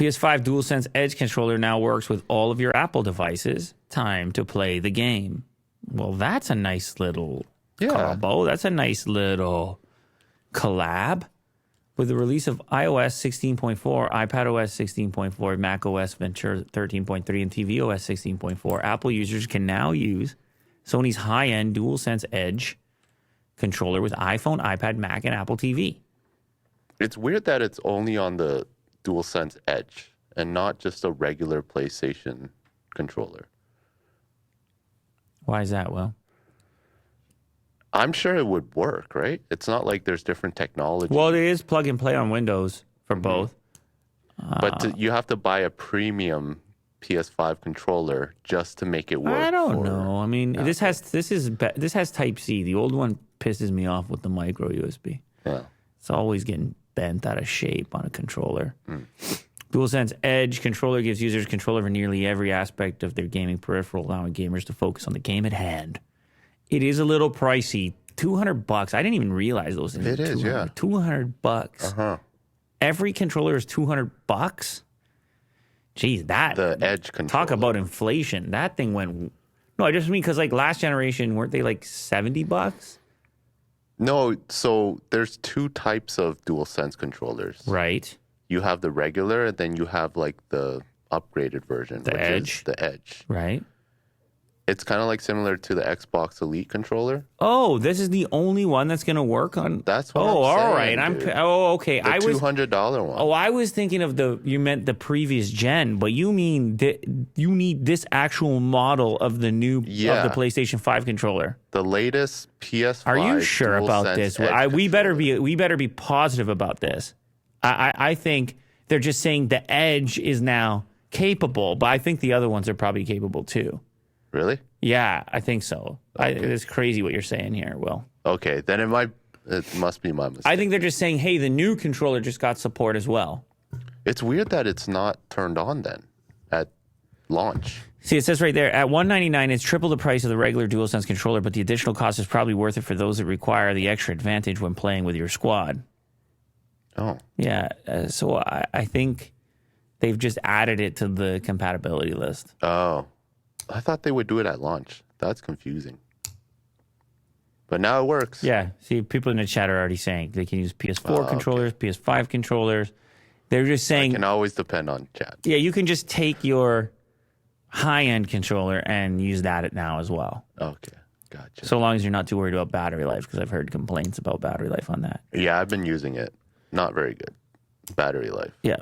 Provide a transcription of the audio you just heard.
PS5 DualSense Edge controller now works with all of your Apple devices. Time to play the game. Well, that's a nice little combo. That's a nice little collab. With the release of iOS 16.4, iPadOS 16.4, macOS Ventura 13.3, and tvOS 16.4, Apple users can now use Sony's high-end DualSense Edge controller with iPhone, iPad, Mac, and Apple TV. It's weird that it's only on the DualSense Edge and not just a regular PlayStation controller. Why is that, Will? I'm sure it would work, right? It's not like there's different technology. Well, it is plug and play on Windows for both. But you have to buy a premium PS5 controller just to make it work. I don't know. I mean, this has Type C. The old one pisses me off with the micro USB. Yeah. It's always getting bent out of shape on a controller. DualSense Edge controller gives users control over nearly every aspect of their gaming peripheral, allowing gamers to focus on the game at hand. It is a little pricey. $200. I didn't even realize those things. It is, yeah. $200. Every controller is $200. Geez, the Edge controller. Talk about inflation. That thing went. No, I just mean because like last generation, weren't they like $70? No, so there's two types of DualSense controllers. Right. You have the regular, and then you have like the upgraded version, The which Edge. is the Edge. Right. It's kind of like similar to the Xbox Elite controller. Oh, this is the only one that's going to work on. That's what I'm all saying, right. dude. Okay. The $200 one. Oh, I was thinking of you meant the previous gen, but you mean you need this actual model of the new of the PlayStation 5 controller. The latest PS5. Are you sure about this? We better be positive about this. I think they're just saying the Edge is now capable, but I think the other ones are probably capable too. Really? Yeah, I think so. Okay. It's crazy what you're saying here, Will. Okay, then it must be my mistake. I think they're just saying, hey, the new controller just got support as well. It's weird that it's not turned on then at launch. See, it says right there, at $199, it's triple the price of the regular DualSense controller, but the additional cost is probably worth it for those that require the extra advantage when playing with your squad. Oh. Yeah, so I think they've just added it to the compatibility list. Oh. I thought they would do it at launch. That's confusing. But now it works. Yeah. See, people in the chat are already saying they can use PS4 controllers, PS5 controllers. They're just saying... I can always depend on chat. Yeah, you can just take your high-end controller and use that now as well. Okay. Gotcha. So long as you're not too worried about battery life, because I've heard complaints about battery life on that. Yeah, I've been using it. Not very good. Battery life. Yeah.